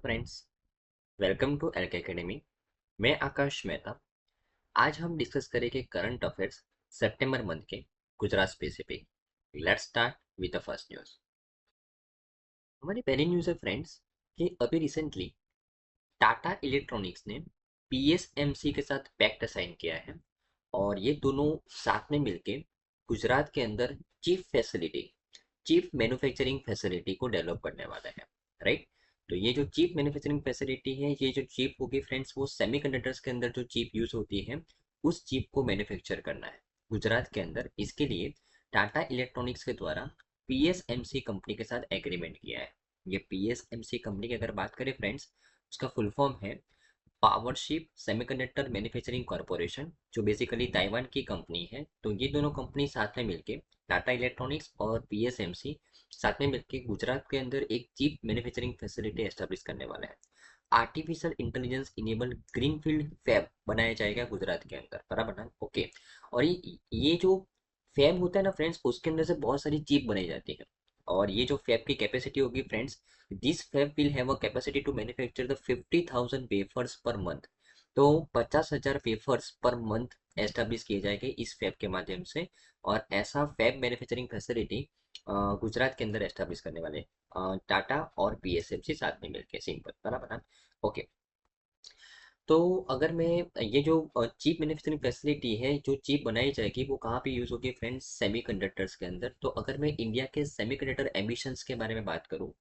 Friends, welcome to LK academy. मैं आकाश मेहता। आज हम डिस्कस करेंगे करंट अफेयर्स सितंबर मंथ के Gujarat specific. Let's start with the first news. हमारी पहली न्यूज़ है फ्रेंड्स कि अभी रिसेंटली टाटा इलेक्ट्रॉनिक्स ने पीएसएमसी के साथ पैक्ट साइन किया है और ये दोनों साथ में मिलके गुजरात के अंदर चीफ मैन्युफैक्चरिंग फैसिलिटी को डेवलप करने वाला है। राइट। तो ये जो चीप मैन्युफैक्चरिंग फैसिलिटी है, ये जो चिप होगी फ्रेंड्स, वो सेमीकंडक्टर्स के अंदर जो चिप यूज होती है उस चिप को मैन्युफैक्चर करना है गुजरात के अंदर। इसके लिए टाटा इलेक्ट्रॉनिक्स के द्वारा पीएसएमसी कंपनी के साथ एग्रीमेंट किया है। ये पीएसएमसी कंपनी की अगर बात करें फ्रेंड्स, उसका फुल फॉर्म है पावरशिप सेमीकंडक्टर मैन्युफैक्चरिंग कॉरपोरेशन, जो बेसिकली ताइवान की कंपनी है। तो ये दोनों कंपनी साथ में मिलके, टाटा इलेक्ट्रॉनिक्स और पीएसएमसी साथ में मिलके गुजरात के अंदर एक चीप मैन्युफैक्चरिंग फैसिलिटी एस्टेब्लिश करने वाला है। Artificial intelligence enable greenfield fab बनाया जाएगा गुजरात के अंदर, बराबर ना? ओके। और ये जो फैब होता है ना फ्रेंड्स, उसके अंदर से बहुत सारी चीप बनाई जाती है। और ये जो फैब की कैपेसिटी होगी friends, this fab will have a capacity to manufacture the 50,000 wafers per month. तो 50,000 वेफर्स पर मंथ एस्टेब्लिश किए जाएंगे इस फैब के माध्यम से। और ऐसा फैब मैन्युफैक्चरिंग फैसिलिटी गुजरात के अंदर एस्टेब्लिश करने वाले टाटा और पीएसएमसी साथ में मिलकर, सिंपल, बराबर ना? ओके। तो अगर मैं ये जो चिप मैन्युफैक्चरिंग फैसिलिटी है, जो चिप बनाई जाएगी वो कहाँ पे यूज होगी फ्रेंड्स? सेमीकंडक्टर्स के अंदर। तो अगर मैं इंडिया के सेमीकंडक्टर एम्बिशंस के बारे में बात करूँ,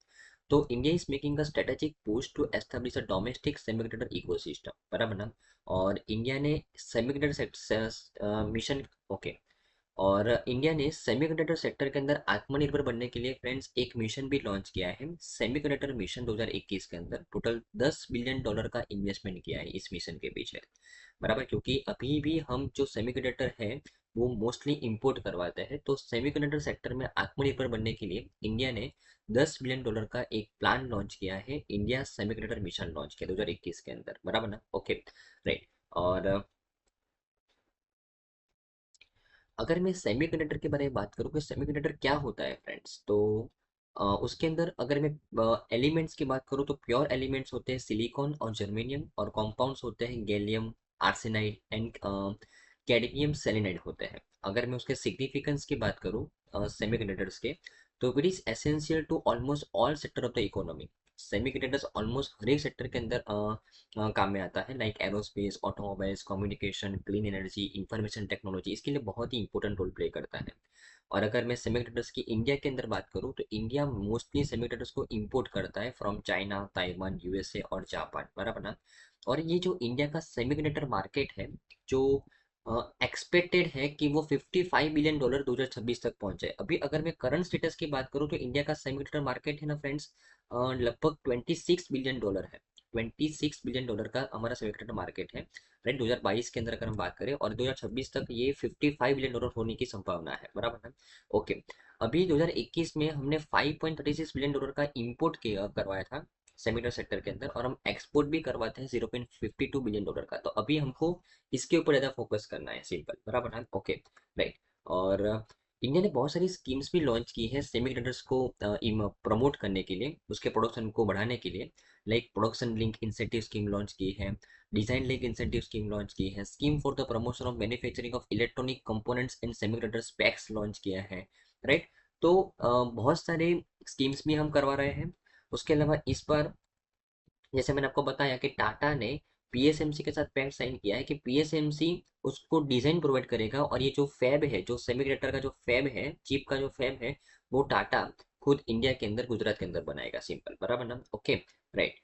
तो India is making a strategic push to establish a domestic semiconductor ecosystem, बराबर ना? और इंडिया ने सेमीकंडक्टर मिशन, ओके, और इंडिया ने सेमीकंडक्टर सेक्टर के अंदर आत्मनिर्भर बनने के लिए फ्रेंड्स एक मिशन भी लॉन्च किया है। सेमीकंडक्टर मिशन 2021 के अंदर टोटल $10 बिलियन का इन्वेस्टमेंट किया है इस मिशन के पीछे, बराबर। क्योंकि अभी भी हम जो सेमीकंडक्टर है वो मोस्टली इंपोर्ट करवाते हैं। तो सेमीकंडक्टर सेक्टर में आत्मनिर्भर बनने के लिए इंडिया ने $10 बिलियन का एक प्लान लॉन्च किया है। इंडिया सेमीकंडक्टर मिशन लॉन्च किया 2021 के अंदर, बराबर ना? Okay, right. और अगर मैं सेमीकंडक्टर के बारे में बात करूँ कि सेमीकंडक्टर क्या होता है फ्रेंड्स, तो उसके अंदर अगर मैं एलिमेंट्स की बात करूँ तो प्योर एलिमेंट्स होते हैं सिलिकॉन और जर्मेनियम, और कॉम्पाउंड्स होते हैं gallium arsenide and cadmium selenide होते हैं। अगर मैं उसके सिग्निफिकेंस की बात करूँ सेमीकंडक्टर्स के, तो it is essential to almost all sector of the economy. Semiconductors almost हर एक सेक्टर के अंदर काम में आता है, like aerospace, automobiles, communication, clean energy, information technology, इसके लिए बहुत ही इंपॉर्टेंट रोल प्ले करता है। और अगर मैं सेमीकंडक्टर्स की इंडिया के अंदर बात करूँ, तो इंडिया मोस्टली सेमीकंडक्टर्स को इंपोर्ट करता है फ्रॉम चाइना, ताइवान, यूएसए और जापान, बराबर ना? और ये जो इंडिया का सेमीकंडक्टर मार्केट है, जो एक्सपेक्टेड है कि वो $55 बिलियन 2026 तक पहुंच जाए। अभी अगर मैं करंट स्टेटस की बात करूँ, तो इंडिया का सेमीकंडक्टर मार्केट है ना फ्रेंड्स, लगभग $26 बिलियन है। $26 बिलियन का हमारा सेमीकंडक्टर मार्केट है, राइट, 2022 के अंदर अगर हम बात करें। और 2026 तक ये $55 बिलियन होने की संभावना है, बराबर है? ओके। अभी 2021 में हमने $5.36 बिलियन का इम्पोर्ट किया करवाया था सेमीकंडक्टर सेक्टर के अंदर, और हम एक्सपोर्ट भी करवाते हैं $0.52 बिलियन का। तो अभी हमको इसके ऊपर ज़्यादा फोकस करना है, सिंपल, बराबर है? Okay, right. और इंडिया ने बहुत सारी स्कीम्स भी लॉन्च की है सेमीकंडक्टर्स को प्रमोट करने के लिए, उसके प्रोडक्शन को बढ़ाने के लिए। Like production link incentive scheme launch की है, design link incentive scheme launch की है, scheme for the promotion of manufacturing of electronic components and semiconductor specs launch किया है, राइट। तो बहुत सारे स्कीम्स भी हम करवा रहे हैं। उसके अलावा इस बार जैसे मैंने आपको बताया कि टाटा ने पीएसएमसी के साथ पैक्ट साइन किया है कि पीएसएमसी उसको डिजाइन प्रोवाइड करेगा, और ये जो फैब है, जो सेमीकंडक्टर का जो फैब है, चिप का जो फैब है, वो टाटा खुद इंडिया के अंदर, गुजरात के अंदर बनाएगा, सिंपल, बराबर ना? Okay, right.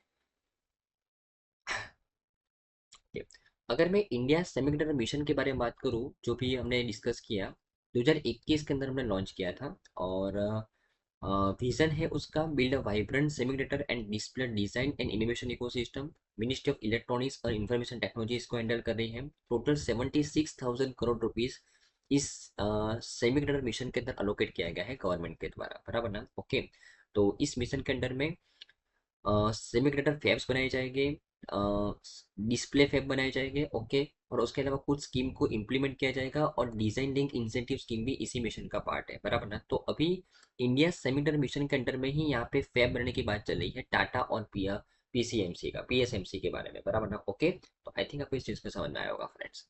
अगर मैं इंडिया सेमीकंडक्टर मिशन के बारे में बात करूं, जो भी हमने डिस्कस किया 2021 के अंदर हमने लॉन्च किया था। और विजन है उसका, build a vibrant semiconductor and display design and innovation ecosystem. Ministry of electronics और इंफॉर्मेशन टेक्नोलॉजी इसको हैंडल कर रही है। टोटल 76,000 करोड़ रुपीज इस सेमीकंडक्टर मिशन के अंदर अलोकेट किया गया है गवर्नमेंट के द्वारा, बराबर ना? ओके। तो इस मिशन के अंडर में सेमीकंडक्टर फैब्स बनाए जाएंगे, डिस्प्ले फैब बनाए जाएंगे, ओके। और उसके अलावा कुछ स्कीम को इम्प्लीमेंट किया जाएगा, और डिजाइन लिंक इंसेंटिव स्कीम भी इसी मिशन का पार्ट है, बराबर ना? तो अभी इंडिया सेमीकंडक्टर मिशन के अंडर में ही यहाँ पे फैब बनाने की बात चल रही है टाटा और पीसीएमसी का, पीएसएमसी के बारे में, बराबर ना। ओके, तो आई थिंक आपको इस चीज में समझ में आया होगा फ्रेंड्स।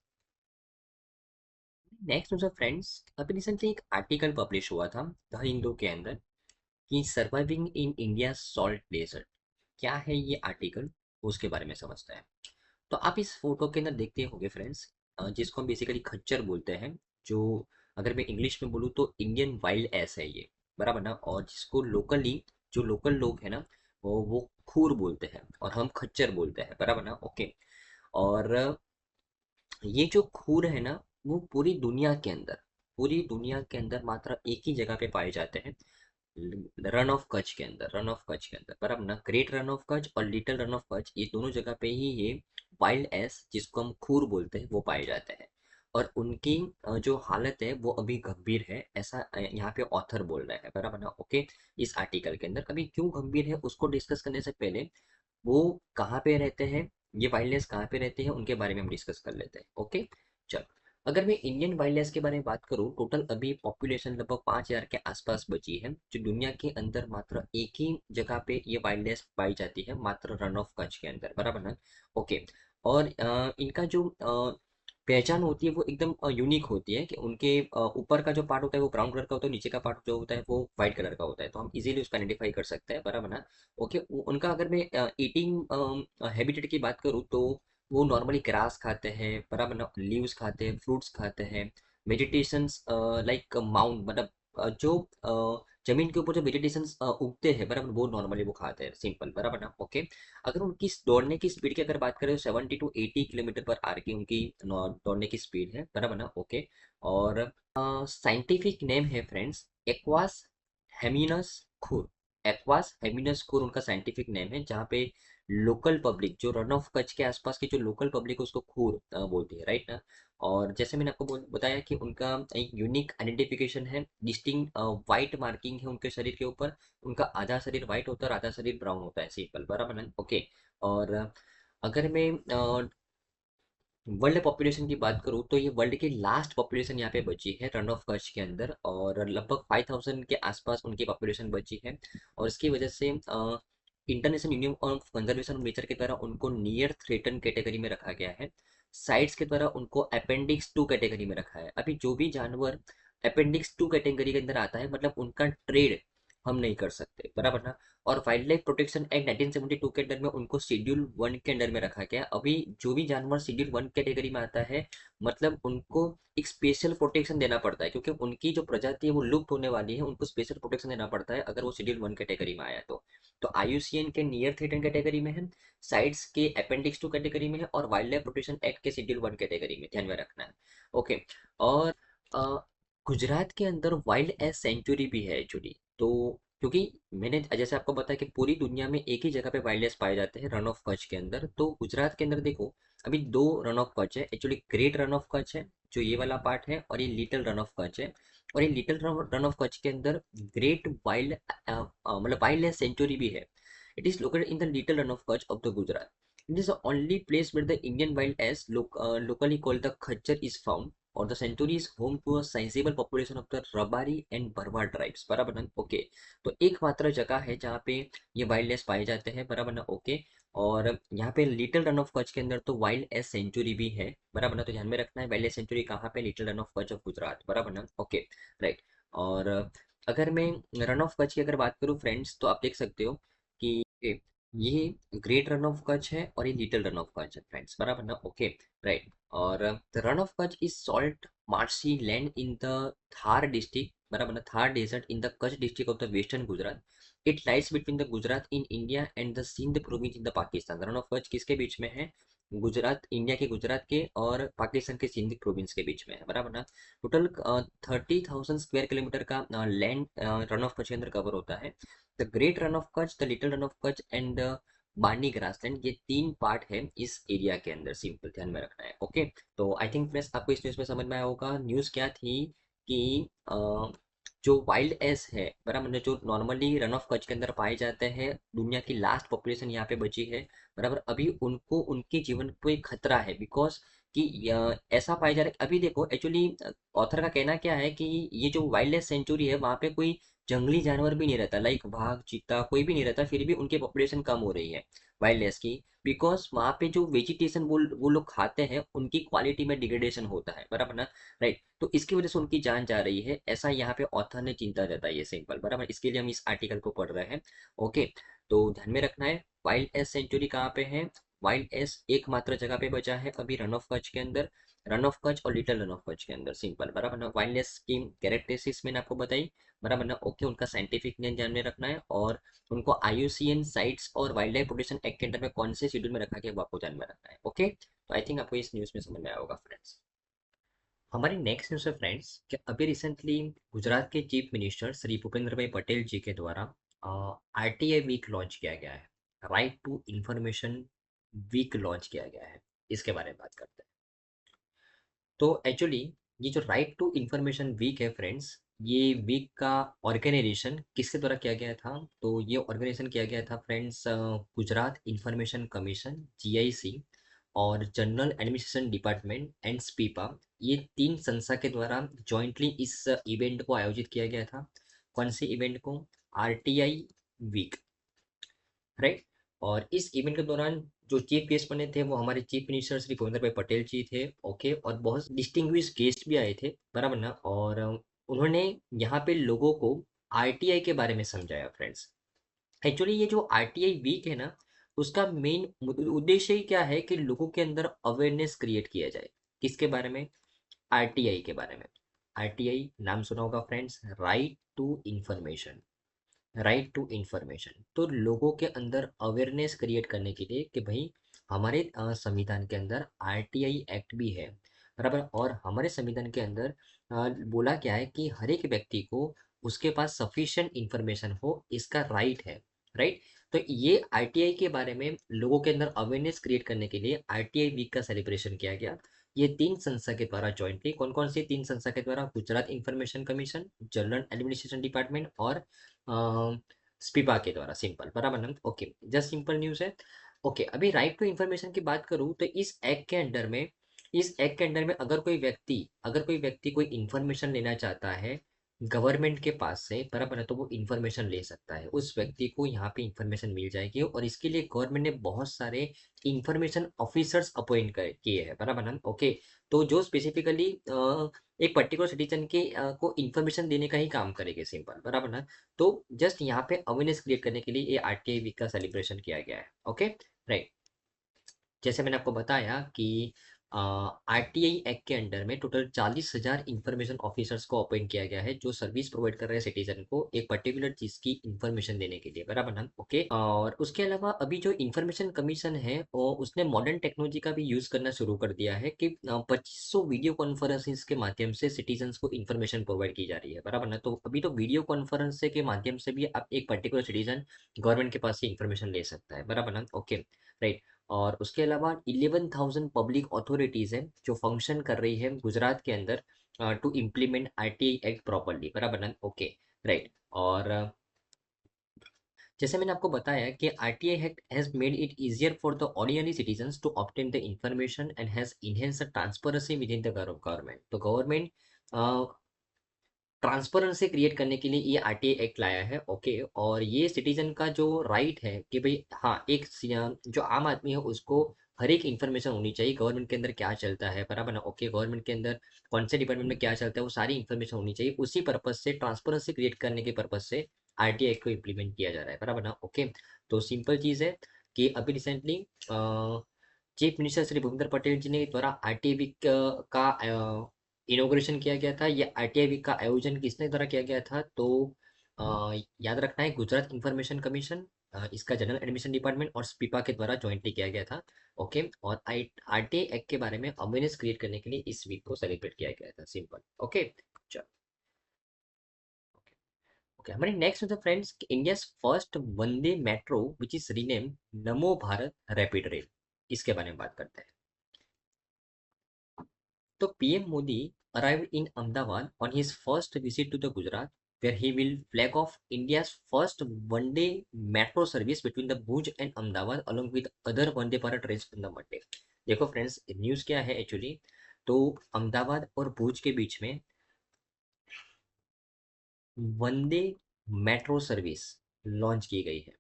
नेक्स्ट मुझे फ्रेंड्स, अभी रिसेंटली एक आर्टिकल पब्लिश हुआ था द हिंदू के अंदर कि surviving in India salt desert. क्या है ये आर्टिकल, उसके बारे में समझते हैं। तो आप इस फोटो के अंदर देखते होंगे फ्रेंड्स, जिसको हम बेसिकली खच्चर बोलते हैं, जो अगर मैं इंग्लिश में बोलूँ तो इंडियन वाइल्ड एस है ये, बराबर ना। और जिसको लोकली, जो लोकल लोग हैं ना, वो खूर बोलते हैं और हम खच्चर बोलते हैं, बराबर ना। ओके, और ये जो खूर है ना, वो पूरी दुनिया के अंदर मात्र एक ही जगह पे पाए जाते हैं, रन ऑफ कच्छ के अंदर, रन ऑफ कच्छ के अंदर, बराबर ना। ग्रेट रन ऑफ कच्छ और लिटिल रन ऑफ कच्छ, ये दोनों जगह पे ही ये वाइल्ड एस, जिसको हम खूर बोलते हैं, वो पाए जाते हैं। और उनकी जो हालत है वो अभी गंभीर है, ऐसा यहाँ पे ऑथर बोल रहे हैं, बराबर ना। ओके, इस आर्टिकल के अंदर अभी क्यों गंभीर है उसको डिस्कस करने से पहले, वो कहाँ पे रहते हैं, ये वाइल्डनेस कहाँ पे रहते हैं, उनके बारे में हम डिस्कस कर लेते हैं। ओके, चलो। अगर मैं इंडियन वाइल्डनेस के बारे में बात करूँ, टोटल अभी पॉपुलेशन लगभग 5,000 के आसपास बची है, जो दुनिया के अंदर मात्र एक ही जगह पे ये वाइल्डनेस पाई जाती है, मात्र रन ऑफ कच्छ के अंदर, बराबर ना। ओके, और इनका जो पहचान होती है वो एकदम यूनिक होती है कि उनके ऊपर का जो पार्ट होता है वो ब्राउन कलर का होता है, नीचे का पार्ट जो होता है वो व्हाइट कलर का होता है, तो हम इजीली उसको आइडेंटिफाई कर सकते हैं, बराबर ना। ओके, उनका अगर मैं ईटिंग हैबिटेट की बात करूँ तो वो नॉर्मली ग्रास खाते हैं, बराबर ना, लीव्स खाते हैं, फ्रूट्स खाते हैं, वेजिटेशंस लाइक माउंट, मतलब जो जमीन के ऊपर जो वेजिटेशन उगते हैं, बराबर, वो नॉर्मली वो खाते हैं, सिंपल, बराबर ना। ओके, अगर उनकी दौड़ने की स्पीड की अगर बात करें तो 70 to 80 किलोमीटर पर आवर की उनकी दौड़ने की स्पीड है, बराबर ना। ओके, और साइंटिफिक नेम है फ्रेंड्स एक्वास हेमिनस खुर। एक्वास हेमिनस खुर उनका साइंटिफिक नेम है, जहाँ पे लोकल पब्लिक, जो रन ऑफ कच्छ के आसपास की जो लोकल पब्लिक है उसको खूर बोलती है, राइट ना। और जैसे मैंने आपको बताया कि उनका एक यूनिक आइडेंटिफिकेशन है, डिस्टिंक्ट वाइट मार्किंग है उनके शरीर के ऊपर, उनका आधा शरीर व्हाइट होता है और आधा शरीर ब्राउन होता है, सिंपल, बराबर ना। ओके, और अगर मैं वर्ल्ड पॉपुलेशन की बात करूँ तो ये वर्ल्ड की लास्ट पॉपुलेशन यहाँ पे बची है रन ऑफ कच्छ के अंदर, और लगभग 5,000 के आसपास उनकी पॉपुलेशन बची है। और इसकी वजह से international union of conservation of nature के द्वारा उनको नियर थ्रेटन कैटेगरी में रखा गया है। साइट्स के द्वारा उनको अपेंडिक्स 2 कैटेगरी में रखा है। अभी जो भी जानवर अपेंडिक्स 2 कैटेगरी के अंदर आता है, मतलब उनका ट्रेड हम नहीं कर सकते, बराबर ना। और वाइल्ड लाइफ प्रोटेक्शन एक्ट 1972 के अंडर में उनको शेड्यूल 1 के अंडर में रखा गया। अभी जो भी जानवर शेड्यूल 1 कैटेगरी में आता है, मतलब उनको एक स्पेशल प्रोटेक्शन देना पड़ता है, क्योंकि उनकी जो प्रजाति है वो लुप्त होने वाली है, उनको स्पेशल प्रोटेक्शन देना पड़ता है अगर वो शेड्यूल 1 कैटेगरी में आया तो आईयूसीएन के नियर थ्रेटन कैटेगरी में है, साइट्स के अपेंडिक्स 2 कैटेगरी में है, और वाइल्ड लाइफ प्रोटेक्शन एक्ट के शेड्यूल 1 कैटेगरी में, ध्यान में रखना है। ओके, और अ, गुजरात के अंदर वाइल्ड एस सेंचुरी भी है एक्चुअली, तो क्योंकि मैंने जैसे आपको बताया कि पूरी दुनिया में एक ही जगह पे वाइल्डलेस पाए जाते हैं, रन ऑफ कच्छ के अंदर, तो गुजरात के अंदर देखो, अभी दो रन ऑफ कच्छ है actually, great run of Kutch है जो ये वाला पार्ट है, और ये लिटिल रन ऑफ कच्छ है। और ये लिटिल रन ऑफ कच्छ के अंदर ग्रेट वाइल्ड मतलब वाइल्ड सेंचुरी भी है। It is located in the little run of Kutch of the Gujarat. It is the only place where the Indian wild ass locally called the खच्चर is found, और the sanctuary is home to a sizeable population of the Rabari and Barwa tribes, बराबर ना। Okay, तो एकमात्र जगह है जहाँ पे ये वाइल्ड एस पाए जाते हैं, बराबर ना। ओके, और यहाँ पे लिटिल रन ऑफ कच्छ के अंदर तो वाइल्ड एस सेंचुरी भी है, बराबर ना। तो ध्यान में रखना है वाइल्ड एस सेंचुरी कहाँ पे, little run of Kutch of Gujarat, बराबर ना। Okay, right. और अगर मैं रन ऑफ कच्छ की अगर बात करूँ फ्रेंड्स, तो आप देख सकते हो कि ये ग्रेट रन ऑफ कच्छ है और ये लिटिल रन ऑफ कच्छ है फ्रेंड्स, बराबर ना। Okay, right. और the run of Kutch is salt marshy land in the Thar district, बराबर ना, Thar desert in the Kutch district of the western Gujarat. It lies between the Gujarat in India and the Sindh province in the Pakistan. Run of Kutch किसके बीच में है, Gujarat, India के गुजरात के और पाकिस्तान के सिंध प्रोविंस के बीच में है, बराबर ना। टोटल 30,000 स्क्वायर किलोमीटर का लैंड रन ऑफ कच्छ के अंदर कवर होता है। The great run of Kutch, the little run of Kutch and the बानी ग्रासलैंड, ये 3 पार्ट है इस एरिया के अंदर, सिंपल ध्यान में रखना है। ओके, तो आई थिंक फ्रेंड्स आपको इस न्यूज़ में समझ में आया होगा। न्यूज़ क्या थी कि जो वाइल्ड एस है, बराबर, मतलब जो नॉर्मली रन ऑफ कच्छ के अंदर पाए जाते हैं, दुनिया की लास्ट पॉपुलेशन यहाँ पे बची है, बराबर। अभी उनको उनके जीवन पे खतरा है, बिकॉज कि ऐसा पाया जा रहा है। अभी देखो एक्चुअली ऑथर का कहना क्या है कि ये जो वाइल्ड लाइफ सेंचुरी है वहाँ पे कोई जंगली जानवर भी नहीं रहता, लाइक बाघ, चीता, कोई भी नहीं रहता, फिर भी उनकी पॉपुलेशन कम हो रही है। वाइल्डनेस की, बिकॉज वहाँ पे जो वेजिटेशन वो लोग खाते हैं उनकी क्वालिटी में डिग्रेडेशन होता है, बराबर ना, राइट। तो इसकी वजह से उनकी जान जा रही है, ऐसा यहाँ पे ऑथर ने चिंता जताई है, सिंपल, बराबर। इसके लिए हम इस आर्टिकल को पढ़ रहे हैं। ओके, तो ध्यान में रखना है वाइल्ड एस सेंचुरी कहाँ पे है। वाइल्ड एस एकमात्र जगह पे बचा है अभी रन ऑफ कच्छ के अंदर, रन ऑफ कच्छ और लिटिल रन ऑफ कच्छ के अंदर, सिंपल, बराबर ना। वाइल्ड एस की कैरेक्टरिस्टिक्स मैंने आपको बताई, बराबर ना। ओके, उनका साइंटिफिक नेम ध्यान में रखना है, और उनको आईयूसीएन साइट्स और वाइल्ड लाइफ प्रोटेक्शन एक्ट के अंदर में कौन से शेड्यूल में रखा गया वो आपको ध्यान में रखना है। ओके, तो आई थिंक आपको इस न्यूज़ में समझ में आया होगा फ्रेंड्स। हमारी नेक्स्ट न्यूज़ है फ्रेंड्स कि अभी रिसेंटली गुजरात के चीफ मिनिस्टर श्री भूपेंद्र भाई पटेल जी के द्वारा आरटीआई वीक लॉन्च किया गया है, right to information week launch किया गया है। इसके बारे में बात करते हैं। तो एक्चुअली ये जो राइट टू इंफॉर्मेशन वीक है फ्रेंड्स, ये वीक का ऑर्गेनाइजेशन किसके द्वारा किया गया था, तो ये ऑर्गेनाइजेशन किया गया था friends Gujarat information commission GIC और जनरल एडमिनिस्ट्रेशन डिपार्टमेंट एंड स्पीपा, ये तीन संस्था के द्वारा जॉइंटली इस इवेंट को आयोजित किया गया था। कौन से इवेंट को, आरटीआई वीक, राइट। और इस इवेंट के दौरान जो चीफ गेस्ट बने थे वो हमारे चीफ मिनिस्टर श्री भूपेंद्र भाई पटेल जी थे। ओके, और बहुत डिस्टिंग्विश गेस्ट भी आए थे, बराबर ना। और उन्होंने यहाँ पे लोगों को आरटीआई के बारे में समझाया फ्रेंड्स। एक्चुअली ये जो आरटीआई वीक है ना, उसका मेन उद्देश्य ही क्या है कि लोगों के अंदर अवेयरनेस क्रिएट किया जाए। किसके बारे में, आरटीआई के बारे में। आरटीआई नाम सुना होगा friends, right to information, right to information. तो लोगों के अंदर अवेयरनेस क्रिएट करने के लिए कि भाई हमारे संविधान के अंदर आरटीआई एक्ट भी है, बराबर। और हमारे संविधान के अंदर बोला क्या है कि हर एक व्यक्ति को उसके पास सफिशिएंट इंफॉर्मेशन हो, इसका राइट है, राइट। तो ये आरटीआई के बारे में लोगों के अंदर अवेयरनेस क्रिएट करने के लिए आरटीआई वीक का सेलिब्रेशन किया गया। ये तीन संस्था के द्वारा जॉइंटली, कौन कौन सी तीन संस्था के द्वारा, Gujarat information commission, general administration department और स्पीपा के द्वारा, सिंपल, बराबर ना। ओके, जस्ट सिंपल न्यूज़ है। ओके, अभी राइट टू इन्फॉर्मेशन की बात करूँ तो इस एक्ट के अंडर में अगर कोई व्यक्ति कोई इन्फॉर्मेशन लेना चाहता है गवर्नमेंट के पास से, बराबर है, तो वो इन्फॉर्मेशन ले सकता है, उस व्यक्ति को यहाँ पे इन्फॉर्मेशन मिल जाएगी। और इसके लिए गवर्नमेंट ने बहुत सारे इन्फॉर्मेशन ऑफिसर्स अपॉइंट किए हैं, बराबर ना। ओके, तो जो स्पेसिफिकली एक पर्टिकुलर सिटीजन के को इन्फॉर्मेशन देने का ही काम करेंगे, सिंपल, बराबर ना। तो जस्ट यहाँ पे अवेयरनेस क्रिएट करने के लिए ये आरटीआई वीक का सेलिब्रेशन किया गया है। Okay, right. जैसे मैंने आपको बताया कि आरटीआई एक्ट के अंडर में टोटल 40,000 इंफॉर्मेशन ऑफिसर्स को अपॉइंट किया गया है, जो सर्विस प्रोवाइड कर रहे हैं सिटीजन को एक पर्टिकुलर चीज की इंफॉर्मेशन देने के लिए, बराबर ना। ओके, और उसके अलावा अभी जो इंफॉर्मेशन कमीशन है वो उसने मॉडर्न टेक्नोलॉजी का भी यूज करना शुरू कर दिया है कि 2500 वीडियो कॉन्फ्रेंसिंग के माध्यम से सिटीजन को इन्फॉर्मेशन प्रोवाइड की जा रही है, बराबर ना। तो अभी तो वीडियो कॉन्फ्रेंस के माध्यम से भी आप एक पर्टिकुलर सिटीजन गवर्नमेंट के पास से इन्फॉर्मेशन ले सकता है, बराबर ना। Okay, right. और उसके अलावा 11,000 पब्लिक अथॉरिटीज़ हैं जो फंक्शन कर रही है गुजरात के अंदर to implement RTI act properly, बराबर ना। Okay, right. और जैसे मैंने आपको बताया कि RTI act has made it easier for the ordinary citizens to obtain the information and has enhance the transparency within the government. तो गवर्नमेंट ट्रांसपेरेंसी क्रिएट करने के लिए ये आरटीआई एक्ट लाया है। ओके, और ये सिटीजन का जो राइट है कि भाई हाँ, एक जो आम आदमी है उसको हर एक इन्फॉर्मेशन होनी चाहिए गवर्नमेंट के अंदर क्या चलता है, बराबर ना। ओके, गवर्नमेंट के अंदर कौन से डिपार्टमेंट में क्या चलता है वो सारी इन्फॉर्मेशन होनी चाहिए, उसी पर्पज से ट्रांसपेरेंसी क्रिएट करने के पर्पज से आरटीआई एक्ट को इम्प्लीमेंट किया जा रहा है, बराबर ना। ओके, तो सिंपल चीज़ है कि अभी recently chief minister Shri Bhupendra Patel ji ने द्वारा आरटीआई वीक का इनॉग्रेशन किया गया था। ये आरटीआई वीक का आयोजन किसने द्वारा किया गया था, तो याद रखना है गुजरात इंफॉर्मेशन कमीशन, इसका जनरल एडमिशन डिपार्टमेंट और स्पीपा के द्वारा जॉइंटली किया गया था। ओके, और आरटीआई एक्ट के बारे में अवेयरनेस क्रिएट करने के लिए इस वीक को सेलिब्रेट किया गया था, सिंपल। ओके, चलो। ओके, हमारी नेक्स्ट है friends India first Vande metro which is rename NaMo Bharat rapid rail. इसके बारे में बात करते हैं। तो PM Modi arrived in Ahmedabad on his first visit to the Gujarat, where he will flag off India's first one-day metro service between the Bhuj and Ahmedabad, along with other Vande Bharat trains on the Monday। देखो friends, news क्या है actually, तो अहमदाबाद और भुज के बीच में वंदे metro service launch की गई है।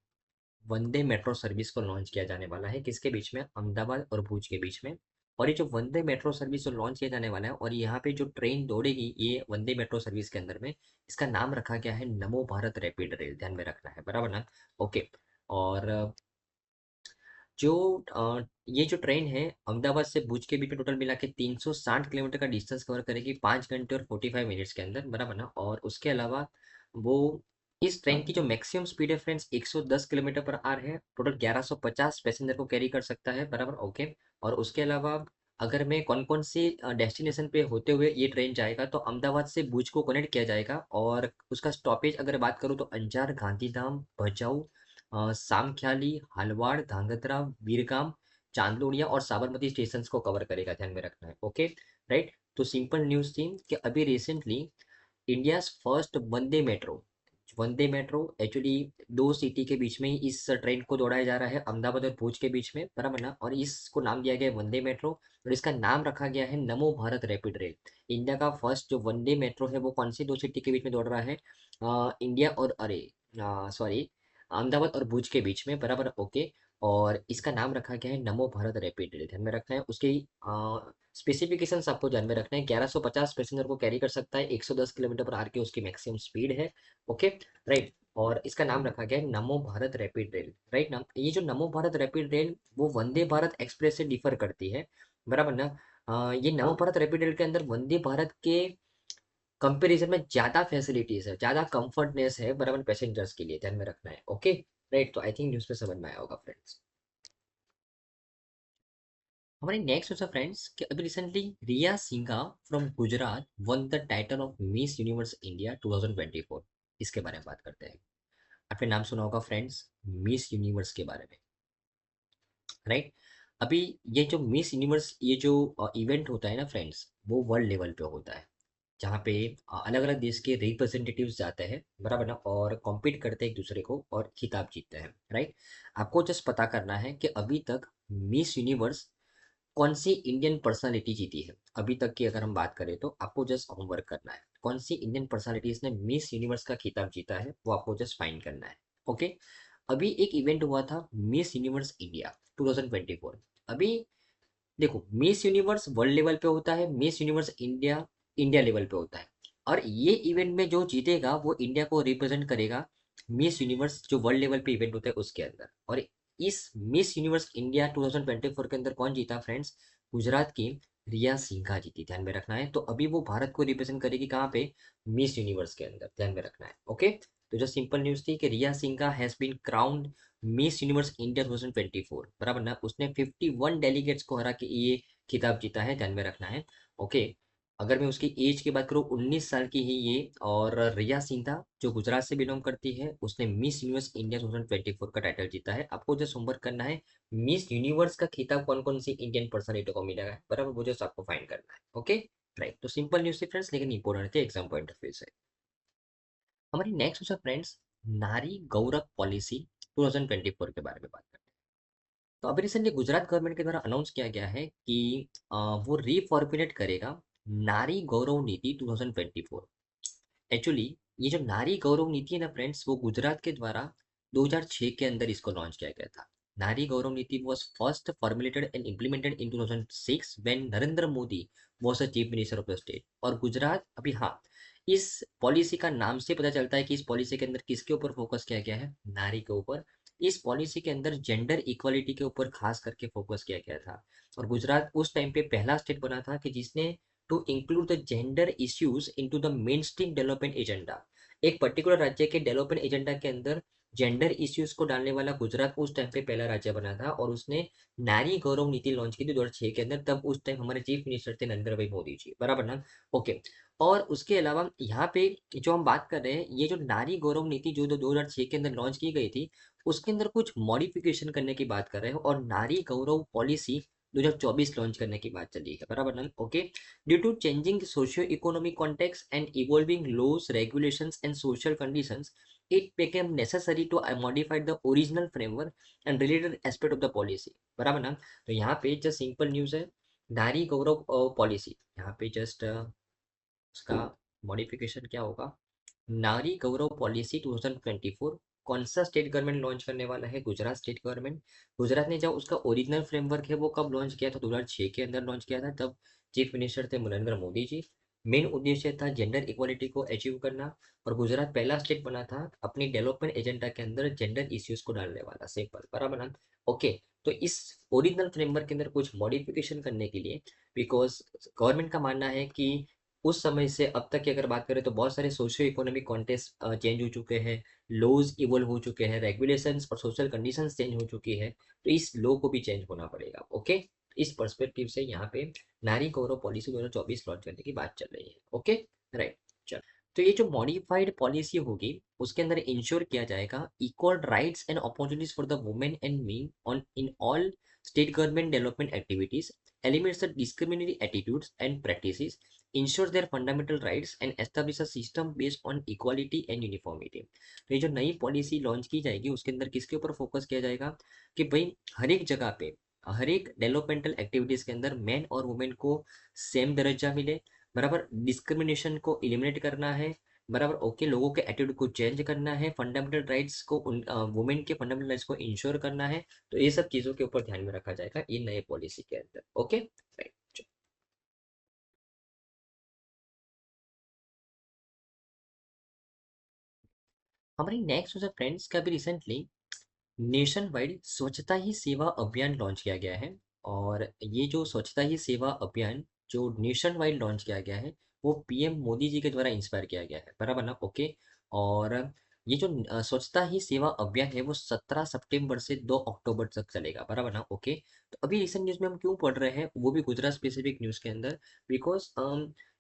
वंदे मेट्रो सर्विस को लॉन्च किया जाने वाला है, किसके बीच में, अहमदाबाद और भुज के बीच में। और ये जो वंदे मेट्रो सर्विस जो लॉन्च किया जाने वाला है और यहाँ पे जो ट्रेन दौड़ेगी ये वंदे मेट्रो सर्विस के अंदर में, इसका नाम रखा गया है नमो भारत रैपिड रेल, ध्यान में रखना है, बराबर ना। ओके। और जो ये जो ट्रेन है अहमदाबाद से भुज के बीच में टोटल मिला के 360 किलोमीटर का डिस्टेंस कवर करेगी 5 घंटे और 45 मिनट्स के अंदर, बराबर ना। और उसके अलावा वो इस ट्रेन की जो मैक्सिमम स्पीड है फ्रेंड्स 110 किलोमीटर पर आवर है, टोटल 1150 पैसेंजर को कैरी कर सकता है, बराबर। ओके। और उसके अलावा अगर मैं कौन कौन सी डेस्टिनेशन पे होते हुए ये ट्रेन जाएगा, तो अहमदाबाद से भुज को कनेक्ट किया जाएगा और उसका स्टॉपेज अगर बात करूँ तो अंजार, गांधीधाम, भचाऊ, सामख्याली, हालवाड़, धांगध्रा, बीरगाम, चांदलोडिया और साबरमती स्टेशंस को कवर करेगा, ध्यान में रखना है। Okay, right. तो सिंपल न्यूज़ थी कि अभी रिसेंटली इंडियाज फर्स्ट वंदे मेट्रो एक्चुअली दो सिटी के बीच में ही इस ट्रेन को दौड़ाया जा रहा है, अहमदाबाद और भुज के बीच में, बराबर ना। और इसको नाम दिया गया है वंदे मेट्रो और इसका नाम रखा गया है नमो भारत रैपिड रेल। इंडिया का फर्स्ट जो वंदे मेट्रो है वो कौन सी दो सिटी के बीच में दौड़ रहा है, इंडिया और अरे सॉरी अहमदाबाद और भुज के बीच में, बराबर। ओके। और इसका नाम रखा गया है नमो भारत रैपिड रेल, ध्यान में रखना है। उसके स्पेसिफिकेशंस आपको ध्यान में रखना है, 1150 पैसेंजर को कैरी कर सकता है, 110 किलोमीटर पर आर की उसकी मैक्सिमम स्पीड है। Okay, right. और इसका नाम रखा गया है नमो भारत रैपिड रेल, राइट ना। ये जो नमो भारत रैपिड रेल वो वंदे भारत एक्सप्रेस से डिफर करती है, बराबर ना। ये नमो भारत रैपिड रेल के अंदर वंदे भारत के कंपैरिजन में ज़्यादा फैसिलिटीज है, ज़्यादा कंफर्टनेस है, बराबर, पैसेंजर्स के लिए, ध्यान में रखना है। Okay, right. तो आई थिंक न्यूज़ पे समझ में आया होगा फ्रेंड्स। हमारे नेक्स्ट है फ्रेंड्स कि अभी recently Riya Singha from Gujarat won the title of Miss Universe India 2024। इसके बारे में बात करते हैं। आपने नाम सुना होगा फ्रेंड्स मिस यूनिवर्स के बारे में, राइट। अभी ये जो मिस यूनिवर्स ये जो इवेंट होता है ना फ्रेंड्स, वो वर्ल्ड लेवल पे होता है, जहाँ पे अलग अलग देश के रिप्रेजेंटेटिव्स जाते हैं, बराबर ना, और कॉम्पीट करते हैं एक दूसरे को और खिताब जीतते हैं, राइट। आपको जस्ट पता करना है कि अभी तक मिस यूनिवर्स कौन सी इंडियन पर्सनालिटी जीती है। अभी तक की अगर हम बात करें तो आपको जस्ट होमवर्क करना है, कौन सी इंडियन पर्सनालिटीज ने मिस यूनिवर्स का खिताब जीता है वो आपको जस्ट फाइंड करना है। ओके। अभी एक इवेंट हुआ था मिस यूनिवर्स इंडिया 2024। अभी देखो, मिस यूनिवर्स वर्ल्ड लेवल पे होता है, miss Universe India India level पे होता है। और ये इवेंट में जो जीतेगा वो इंडिया को रिप्रेजेंट करेगा मिस यूनिवर्स जो वर्ल्ड लेवल पे इवेंट होता है उसके अंदर। और इस मिस यूनिवर्स इंडिया 2024 के अंदर कौन जीता फ्रेंड्स, गुजरात की रिया सिंघा जीती, ध्यान में रखना है। तो अभी वो भारत को रिप्रेजेंट करेगी कहाँ पे, मिस यूनिवर्स के अंदर, ध्यान में रखना है। ओके। तो जो सिंपल न्यूज थी कि Riya Singha has been crowned Miss Universe India 2024, बराबर ना। उसने 51 डेलीगेट्स को हरा के ये खिताब जीता है, ध्यान में रखना है। ओके। अगर मैं उसकी एज की बात करूँ 19 साल की ही ये। और रिया सिंघा जो गुजरात से बिलोंग करती है उसने मिस यूनिवर्स इंडिया 2024 का टाइटल जीता है। आपको जो होमवर्क करना है, मिस यूनिवर्स का खिताब कौन कौन सी इंडियन पर्सनालिटी को मिला है, बराबर, वो जो आपको फाइंड करना है। Okay, right. तो सिंपल न्यूज थी फ्रेंड्स, लेकिन इंपॉर्टेंट थे एग्जाम पॉइंट ऑफ व्यू से। हमारी नेक्स्ट है फ्रेंड्स नारी गौरव पॉलिसी 2024 के बारे में बात करते हैं। तो अभी रिसेंटली गुजरात गवर्नमेंट के द्वारा अनाउंस किया गया है कि वो रीफॉर्मुलेट करेगा नारी गौरव नीति 2024। एक्चुअली ये जो नारी गौरव नीति है ना फ्रेंड्स, वो गुजरात के द्वारा 2006 के अंदर इसको लॉन्च किया गया था। नारी गौरव नीति was first formulated and implemented in 2006 when Narendra Modi was a chief minister of the state. और गुजरात अभी, हाँ, इस पॉलिसी का नाम से पता चलता है कि इस पॉलिसी के अंदर किसके ऊपर फोकस किया गया है, नारी के ऊपर। इस पॉलिसी के अंदर जेंडर इक्वालिटी के ऊपर खास करके फोकस किया गया था। और गुजरात उस टाइम पे पहला स्टेट बना था कि जिसने to include the gender issues into the mainstream development agenda. एक पर्टिकुलर राज्य के डेवलपमेंट एजेंडा के अंदर जेंडर इश्यूज को डालने वाला गुजरात उस टाइम पे पहला राज्य बना था। और उसने नारी गौरव नीति लॉन्च की थी 2006 के अंदर, तब उस टाइम हमारे चीफ मिनिस्टर थे नरेंद्र भाई मोदी जी, बराबर ना। ओके। और उसके अलावा यहाँ पे जो हम बात कर रहे हैं, ये जो नारी गौरव नीति जो 2006 के अंदर लॉन्च की गई थी, उसके अंदर कुछ मॉडिफिकेशन करने की बात कर रहे हैं और नारी गौरव पॉलिसी 2024 लॉन्च करने की बात चली है, बराबर ना। Okay. Due to changing socio economic context and evolving laws regulations and social conditions, it became necessary to modify the original framework and related aspect of the policy, बराबर ना। तो यहाँ पे जस्ट सिंपल न्यूज़ है, नारी गौरव policy, यहाँ पे just उसका मॉडिफिकेशन क्या होगा, नारी गौरव पॉलिसी 2024 कौन सा स्टेट गवर्नमेंट लॉन्च करने वाला है? Gujarat state government. गुजरात ने जो उसका ओरिजिनल फ्रेमवर्क है वो कब लॉन्च किया था? 2006 के अंदर लॉन्च किया था। तब चीफ मिनिस्टर थे नरेंद्र मोदी जी। मेन उद्देश्य था जेंडर इक्वालिटी को अचीव करना, और गुजरात पहला स्टेट बना था अपनी डेवलपमेंट एजेंडा के अंदर जेंडर इश्यूज को डालने वाला। सिंपल, बराबर ना? ओके। तो इस ओरिजिनल फ्रेमवर्क के अंदर कुछ मॉडिफिकेशन करने के लिए, बिकॉज गवर्नमेंट का मानना है कि उस समय से अब तक की अगर बात करें तो बहुत सारे सोशियो इकोनॉमिक कॉन्टेक्स्ट चेंज हो चुके हैं, लॉज इवॉल्व हो चुके हैं, रेगुलेशंस और सोशल कंडीशंस चेंज हो चुकी है, तो इस लॉ को भी चेंज होना पड़ेगा। ओके, इस पर्सपेक्टिव से यहाँ पे नारी गौरव पॉलिसी 2024 लॉन्च करने की बात चल रही है। Okay, right. चल, तो ये जो मॉडिफाइड पॉलिसी होगी उसके अंदर इंश्योर किया जाएगा equal rights and opportunities for the women and me on in all state government development activities, eliminates the discriminatory attitudes and practices, ensures their fundamental rights and establish a system based on equality and uniformity। तो ये जो नई policy launch की जाएगी उसके अंदर किसके ऊपर फोकस किया जाएगा कि भाई हर एक जगह पे, हर एक डेवलपमेंटल एक्टिविटीज के अंदर मैन और वुमेन को सेम दर्जा मिले, बराबर। डिस्क्रिमिनेशन को एलिमिनेट करना है, बराबर। ओके, लोगों के एटीट्यूड को चेंज करना है, फंडामेंटल राइट्स को वुमेन के फंडामेंटल राइट्स को इंश्योर करना है। तो ये सब चीज़ों के ऊपर ध्यान में रखा जाएगा ये नए पॉलिसी के अंदर। Okay, right. हमारी नेक्स्ट जो फ्रेंड्स का भी रिसेंटली नेशन वाइड स्वच्छता ही सेवा अभियान लॉन्च किया गया है। और ये जो स्वच्छता ही सेवा अभियान जो नेशन वाइड लॉन्च किया गया है वो पीएम मोदी जी के द्वारा इंस्पायर किया गया है, बराबर ना? ओके। और ये जो स्वच्छता ही सेवा अभियान है वो 17 सितंबर से 2 अक्टूबर तक चलेगा, बराबर ना? ओके। तो अभी रिसेंट न्यूज़ में हम क्यों पढ़ रहे हैं वो भी गुजरात स्पेसिफिक न्यूज़ के अंदर, बिकॉज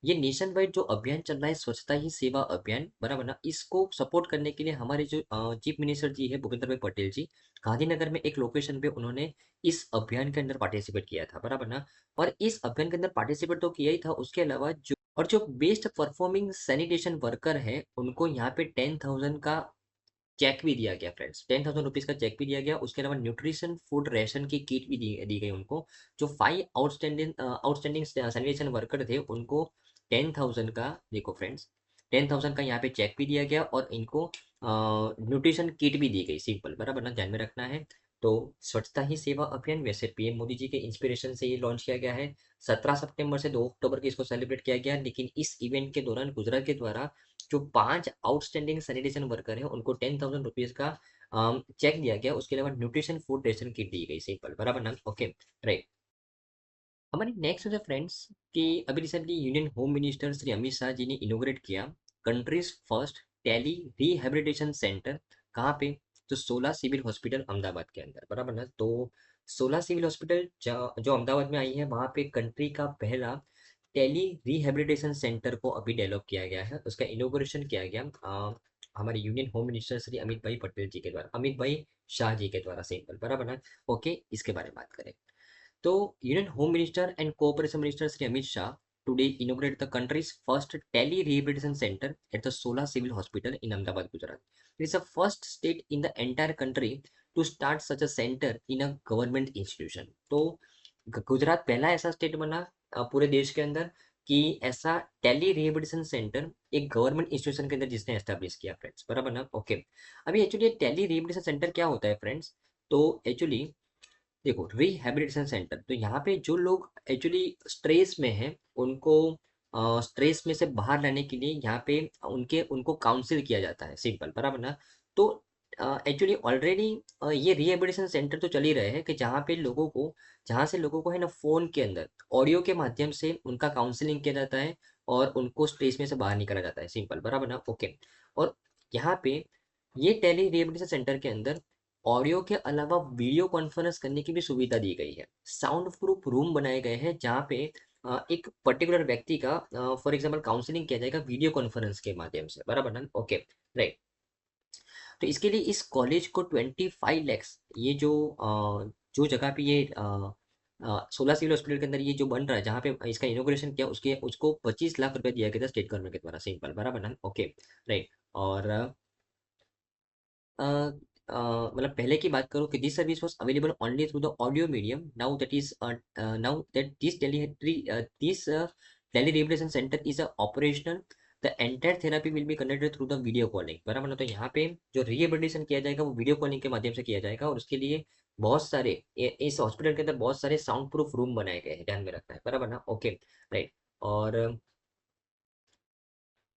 ये नेशन वाइड जो अभियान चल रहा है स्वच्छता ही सेवा अभियान, बराबर ना, इसको सपोर्ट करने के लिए हमारे जो चीफ मिनिस्टर जी है भूपेंद्र भाई पटेल जी, गांधीनगर में एक लोकेशन पे उन्होंने इस अभियान के अंदर पार्टिसिपेट किया था, बराबर ना? और इस अभियान के अंदर पार्टिसिपेट तो किया ही था, उसके अलावा जो बेस्ट परफॉर्मिंग सैनिटेशन वर्कर है उनको यहाँ पे 10,000 का चेक भी दिया गया फ्रेंड्स, 10,000 रुपीज का चेक भी दिया गया। उसके अलावा न्यूट्रिशन फूड रेशन की किट भी दी गई उनको। जो 5 आउटस्टैंडिंग सैनिटेशन वर्कर थे उनको 10,000 का, देखो फ्रेंड्स, 10,000 का यहाँ पे चेक भी दिया गया और इनको न्यूट्रिशन किट भी दी गई। सिंपल, बराबर ना? ध्यान में रखना है। तो स्वच्छता ही सेवा अभियान वैसे पीएम मोदी जी के इंस्पिरेशन से ये लॉन्च किया गया है। 17 सितंबर से 2 अक्टूबर की इसको सेलिब्रेट किया गया, लेकिन इस इवेंट के दौरान गुजरात के द्वारा जो 5 आउटस्टैंडिंग सैनिटेशन वर्कर हैं उनको 10,000 रुपीज का चेक दिया गया। उसके अलावा न्यूट्रिशन फूड रेशन किट दी गई। सिंपल, बराबर ना? Okay, right. हमारी नेक्स्ट है फ्रेंड्स कि अभी recently union home minister Shri Amit Shah ji ने इनोग्रेट किया countries first tele rehabilitation centre. कहाँ पे? तो 16 सिविल हॉस्पिटल अहमदाबाद के अंदर, बराबर ना? तो 16 सिविल हॉस्पिटल जो अहमदाबाद में आई है वहाँ पे कंट्री का पहला टेली रिहेबिलिटेशन सेंटर को अभी डेवलप किया गया है, उसका इनोग्रेशन किया गया हमारे union home minister Shri Amit भाई पटेल जी के द्वारा, अमित भाई शाह जी के द्वारा। सिंपल, बराबर ना? ओके, इसके बारे में बात करें तो union home minister and cooperation minister Shri Amit Shah today inaugurate the country's first tele rehabilitation center at the Sola Civil Hospital in Ahmedabad, Gujarat. It is the first state in the entire country to start such a center in a government institution. तो गुजरात पहला ऐसा state बना पूरे देश के अंदर कि ऐसा टेली रिहेबिलिटेशन सेंटर एक गवर्नमेंट इंस्टीट्यूशन के अंदर जिसने एस्टेब्लिश किया फ्रेंड्स, बराबर ना? ओके। अभी एक्चुअली टेली रिहेबिलिटेशन सेंटर क्या होता है फ्रेंड्स? तो एक्चुअली देखो, रिहैबिलिटेशन सेंटर तो यहाँ पे जो लोग एक्चुअली स्ट्रेस में हैं उनको स्ट्रेस में से बाहर लाने के लिए यहाँ पे उनको काउंसिल किया जाता है। सिंपल, बराबर ना? तो एक्चुअली ऑलरेडी ये रिहैबिलिटेशन सेंटर तो चल ही रहे हैं कि जहाँ से लोगों को है ना फोन के अंदर ऑडियो के माध्यम से उनका काउंसलिंग किया जाता है और उनको स्ट्रेस में से बाहर निकाला जाता है। सिंपल, बराबर ना? ओके। और यहाँ पे ये टेली रिहैबिलिटेशन सेंटर के अंदर ऑडियो के अलावा वीडियो कॉन्फ्रेंस करने की भी सुविधा दी गई है। साउंड प्रूफ रूम बनाए गए हैं जहाँ पे एक पर्टिकुलर व्यक्ति का फॉर एग्जांपल काउंसलिंग किया जाएगा वीडियो कॉन्फ्रेंस के माध्यम से, बराबर ना? Okay, right. तो इसके लिए इस कॉलेज को 25 लैक्स, ये जो जगह पे ये 16 सिविल हॉस्पिटल के अंदर ये जो बन रहा है जहाँ पे इसका इनोग्रेशन किया उसके उसको 25 लाख रुपए दिया गया था स्टेट गवर्नमेंट के द्वारा। सिंपल, बराबर ना? Okay, right. और अ, मतलब पहले की बात करूँ कि this service was available only through the audio medium, now that this tele rehabilitation centre is operational, the entire therapy will be conducted through the video calling, बराबर ना। तो यहाँ पे जो रिहेबिलिटेशन किया जाएगा वो वीडियो कॉलिंग के माध्यम से किया जाएगा, और उसके लिए बहुत सारे इस हॉस्पिटल के अंदर बहुत सारे साउंड प्रूफ रूम बनाए गए हैं, ध्यान में रखना है, बराबर ना। Okay, right. और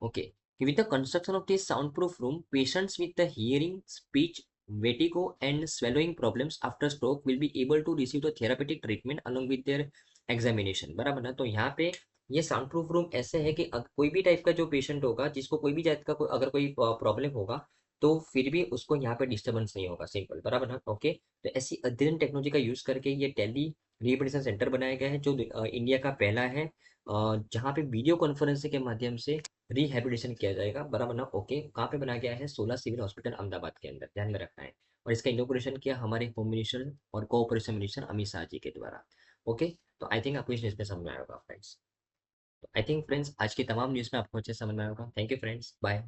okay, with the construction of this soundproof room, patients with the hearing, speech, vertigo, and swallowing problems after stroke will be able to receive the therapeutic treatment along with their examination, बराबर ना। तो यहाँ पे ये sound proof room ऐसे है कि कोई भी टाइप का जो पेशेंट होगा, जिसको कोई भी जात का अगर कोई प्रॉब्लम होगा, तो फिर भी उसको यहाँ पे डिस्टर्बेंस नहीं होगा, सिंपल, बराबर ना। ओके, तो ऐसी अध्ययन टेक्नोलॉजी का यूज करके ये टेली रिहेबिलिटेशन सेंटर बनाया गया है, जो इंडिया का पहला है, जहाँ पे वीडियो कॉन्फ्रेंसिंग के माध्यम से रिहेबिलिटेशन किया जाएगा, बराबर ना। ओके, कहाँ पे बनाया गया है? 16 सिविल हॉस्पिटल अहमदाबाद के अंदर, ध्यान में रखना है। और इसका इनॉग्रेशन किया हमारे होम मिनिस्टर और कोऑपरेशन मिनिस्टर अमित शाह जी के द्वारा। ओके, तो आई थिंक आपको इस न्यूज़ में समझ में आया होगा फ्रेंड्स। आई थिंक फ्रेंड्स आज की तमाम न्यूज़ में आपको अच्छे से समझ में आया होगा। Thank you friends, bye.